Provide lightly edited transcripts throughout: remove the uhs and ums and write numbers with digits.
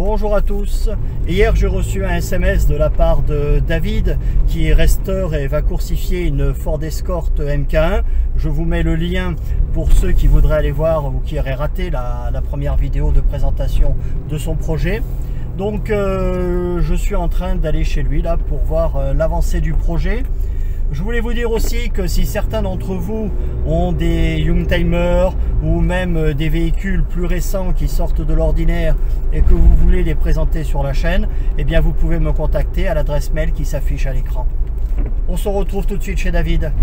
Bonjour à tous. Hier j'ai reçu un SMS de la part de David qui restaure et va coursifier une Ford Escort MK1. Je vous mets le lien pour ceux qui voudraient aller voir ou qui auraient raté la première vidéo de présentation de son projet. Donc je suis en train d'aller chez lui là pour voir l'avancée du projet. Je voulais vous dire aussi que si certains d'entre vous ont des Youngtimer ou même des véhicules plus récents qui sortent de l'ordinaire et que vous voulez les présenter sur la chaîne, eh bien vous pouvez me contacter à l'adresse mail qui s'affiche à l'écran. On se retrouve tout de suite chez David.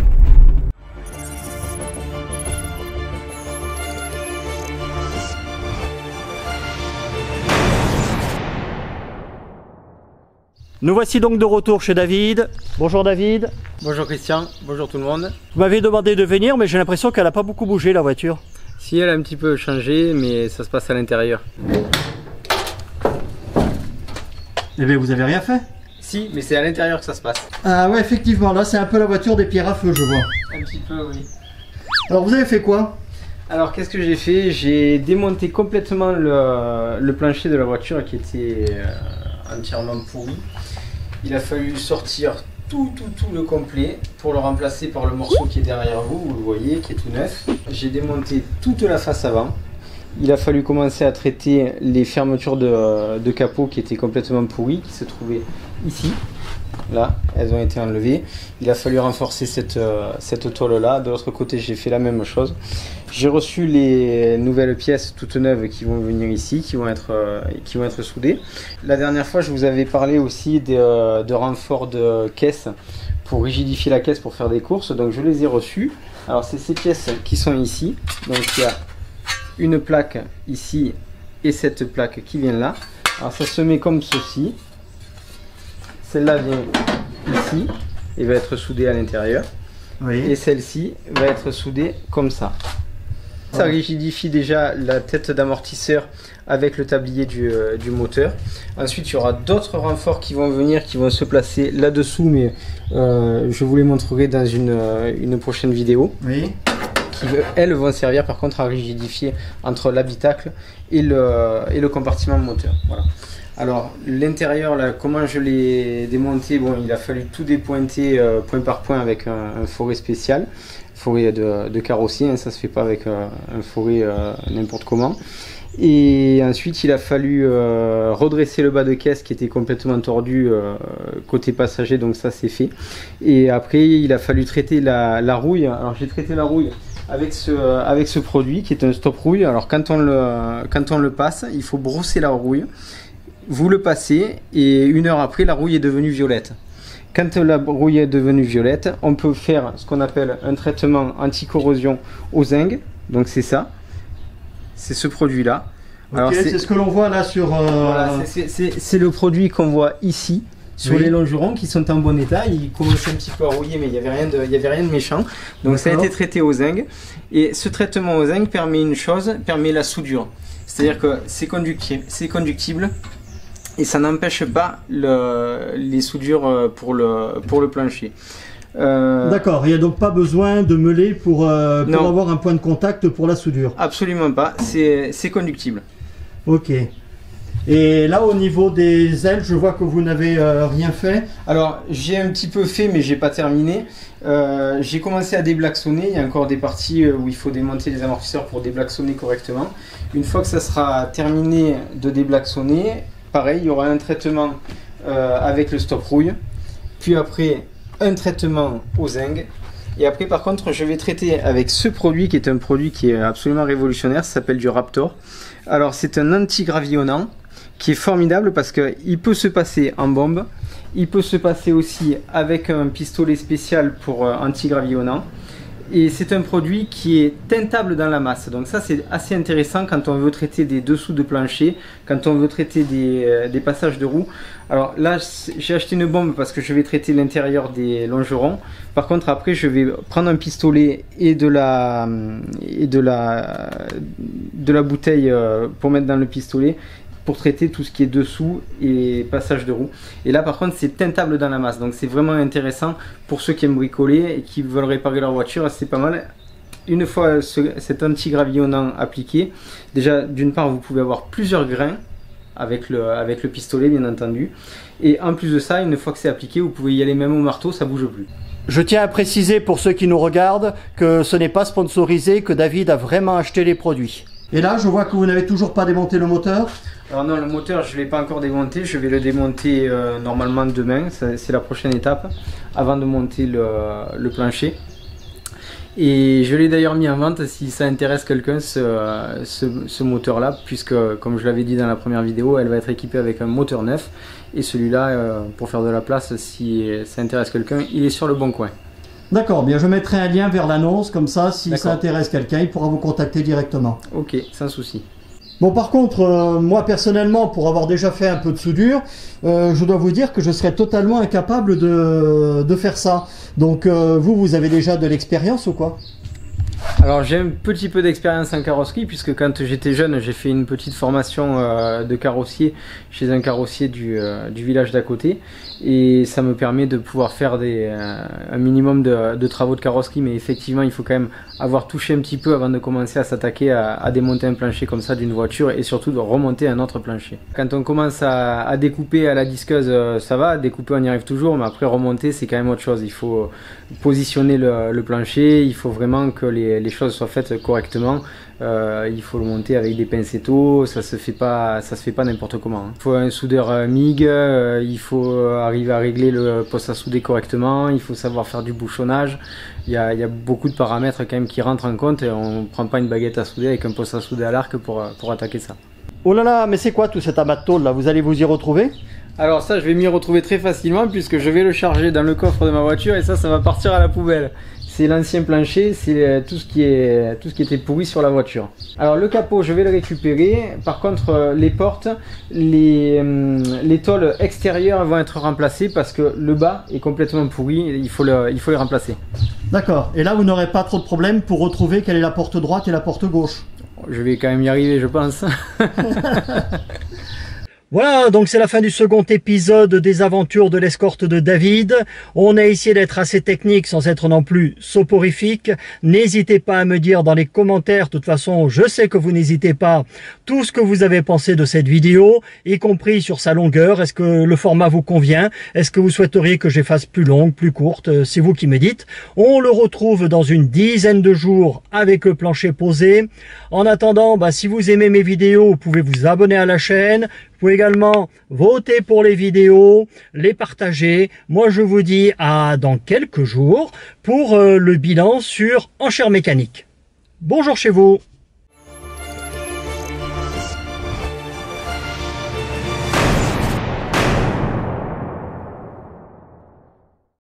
Nous voici donc de retour chez David. Bonjour David. Bonjour Christian, bonjour tout le monde. Vous m'avez demandé de venir, mais j'ai l'impression qu'elle n'a pas beaucoup bougé la voiture. Si, elle a un petit peu changé, mais ça se passe à l'intérieur. Eh bien, vous avez rien fait? Si, mais c'est à l'intérieur que ça se passe. Ah ouais, effectivement, là c'est un peu la voiture des pierres à feu, je vois. Un petit peu, oui. Alors vous avez fait quoi? Alors qu'est-ce que j'ai fait? J'ai démonté complètement le plancher de la voiture qui était entièrement pourri. Il a fallu sortir tout le complet pour le remplacer par le morceau qui est derrière vous, vous le voyez, qui est tout neuf. J'ai démonté toute la face avant. Il a fallu commencer à traiter les fermetures de capot qui étaient complètement pourries, qui se trouvaient ici. Là, elles ont été enlevées. Il a fallu renforcer cette tôle là. De l'autre côté, j'ai fait la même chose. J'ai reçu les nouvelles pièces toutes neuves qui vont venir ici, qui vont être soudées. La dernière fois, je vous avais parlé aussi de renforts de caisse pour rigidifier la caisse pour faire des courses. Donc je les ai reçus. Alors c'est ces pièces qui sont ici. Donc il y a une plaque ici et cette plaque qui vient là. Alors ça se met comme ceci. Celle-là vient ici et va être soudée à l'intérieur. Oui. Et celle-ci va être soudée comme ça. Ça rigidifie déjà la tête d'amortisseur avec le tablier du moteur. Ensuite, il y aura d'autres renforts qui vont venir, qui vont se placer là-dessous, mais je vous les montrerai dans une prochaine vidéo. Oui. Qui, elles, vont servir par contre à rigidifier entre l'habitacle et le compartiment moteur. Voilà. Alors l'intérieur, là, comment je l'ai démonté? Bon, il a fallu tout dépointer point par point avec un forêt spécial, forêt de carrossier, hein, ça se fait pas avec un forêt n'importe comment. Et ensuite il a fallu redresser le bas de caisse qui était complètement tordu côté passager, donc ça c'est fait. Et après il a fallu traiter la rouille. Alors j'ai traité la rouille avec ce produit qui est un stop rouille. Alors quand on le passe, il faut brosser la rouille. Vous le passez et une heure après, la rouille est devenue violette. Quand la rouille est devenue violette, on peut faire ce qu'on appelle un traitement anti-corrosion au zinc. Donc c'est ça, c'est ce produit-là. Okay, c'est ce que l'on voit là sur... Voilà, c'est le produit qu'on voit ici, sur oui. Les longerons qui sont en bon état. Ils commençaient un petit peu à rouiller, mais il n'y avait rien de méchant. Donc ça a été traité au zinc. Et ce traitement au zinc permet une chose, permet la soudure. C'est-à-dire que c'est conductible. Et ça n'empêche pas les soudures pour le plancher. D'accord, il n'y a donc pas besoin de meuler pour avoir un point de contact pour la soudure? Absolument pas, c'est conductible. Ok. Et là au niveau des ailes, je vois que vous n'avez rien fait. Alors j'ai un petit peu fait mais j'ai pas terminé. J'ai commencé à déblaxonner, il y a encore des parties où il faut démonter les amortisseurs pour déblaxonner correctement. Une fois que ça sera terminé de déblaxonner, pareil, il y aura un traitement avec le stop rouille, puis après un traitement au zinc, et après par contre je vais traiter avec ce produit qui est un produit qui est absolument révolutionnaire, ça s'appelle du Raptor. Alors c'est un anti-gravillonnant qui est formidable parce qu'il peut se passer en bombe, il peut se passer aussi avec un pistolet spécial pour anti-gravillonnant. Et c'est un produit qui est teintable dans la masse. Donc ça c'est assez intéressant quand on veut traiter des dessous de plancher, quand on veut traiter des passages de roues. Alors là j'ai acheté une bombe parce que je vais traiter l'intérieur des longerons. Par contre après je vais prendre un pistolet et de la bouteille pour mettre dans le pistolet, pour traiter tout ce qui est dessous et passage de roue. Et là par contre c'est teintable dans la masse, donc c'est vraiment intéressant pour ceux qui aiment bricoler et qui veulent réparer leur voiture, c'est pas mal. Une fois cet anti-gravillonnant appliqué, déjà d'une part vous pouvez avoir plusieurs grains avec le pistolet bien entendu. Et en plus de ça, une fois que c'est appliqué, vous pouvez y aller même au marteau, ça bouge plus. Je tiens à préciser pour ceux qui nous regardent que ce n'est pas sponsorisé, que David a vraiment acheté les produits. Et là, je vois que vous n'avez toujours pas démonté le moteur. Alors non, le moteur, je ne l'ai pas encore démonté. Je vais le démonter normalement demain. C'est la prochaine étape avant de monter le plancher. Et je l'ai d'ailleurs mis en vente si ça intéresse quelqu'un ce moteur-là, puisque comme je l'avais dit dans la première vidéo, elle va être équipée avec un moteur neuf. Et celui-là, pour faire de la place, si ça intéresse quelqu'un, il est sur le bon coin. D'accord, bien je mettrai un lien vers l'annonce, comme ça si ça intéresse quelqu'un, il pourra vous contacter directement. Ok, sans souci. Bon par contre, moi personnellement, pour avoir déjà fait un peu de soudure, je dois vous dire que je serais totalement incapable de faire ça. Donc vous avez déjà de l'expérience ou quoi? Alors j'ai un petit peu d'expérience en carrosserie, puisque quand j'étais jeune, j'ai fait une petite formation de carrossier chez un carrossier du village d'à côté. Et ça me permet de pouvoir faire un minimum de travaux de carrosserie, mais effectivement il faut quand même avoir touché un petit peu avant de commencer à s'attaquer à démonter un plancher comme ça d'une voiture, et surtout de remonter un autre plancher. Quand on commence à découper à la disqueuse, ça va, découper on y arrive toujours, mais après remonter c'est quand même autre chose. Il faut positionner le plancher, il faut vraiment que les choses soient faites correctement. Il faut le monter avec des pincettos, ça se fait pas n'importe comment. Il faut un soudeur MIG, il faut arriver à régler le poste à souder correctement, il faut savoir faire du bouchonnage. Il y a beaucoup de paramètres quand même qui rentrent en compte, et on ne prend pas une baguette à souder avec un poste à souder à l'arc pour attaquer ça. Oh là là, mais c'est quoi tout cet amas de tôle là? Vous allez vous y retrouver? Alors ça, je vais m'y retrouver très facilement, puisque je vais le charger dans le coffre de ma voiture, et ça va partir à la poubelle. C'est l'ancien plancher, c'est tout ce qui était pourri sur la voiture. Alors le capot, je vais le récupérer. Par contre, les portes, les tôles extérieures vont être remplacées, parce que le bas est complètement pourri, il faut les remplacer. D'accord, et là vous n'aurez pas trop de problème pour retrouver quelle est la porte droite et la porte gauche? Je vais quand même y arriver, je pense. Voilà, donc c'est la fin du second épisode des aventures de l'escorte de David. On a essayé d'être assez technique sans être non plus soporifique. N'hésitez pas à me dire dans les commentaires, de toute façon je sais que vous n'hésitez pas, tout ce que vous avez pensé de cette vidéo, y compris sur sa longueur. Est-ce que le format vous convient? Est-ce que vous souhaiteriez que je fasse plus longue, plus courte? C'est vous qui me dites. On le retrouve dans une dizaine de jours avec le plancher posé. En attendant, si vous aimez mes vidéos, vous pouvez vous abonner à la chaîne. Vous pouvez également voter pour les vidéos, les partager. Moi, je vous dis à dans quelques jours pour le bilan sur Enchères Mécaniques. Bonjour chez vous.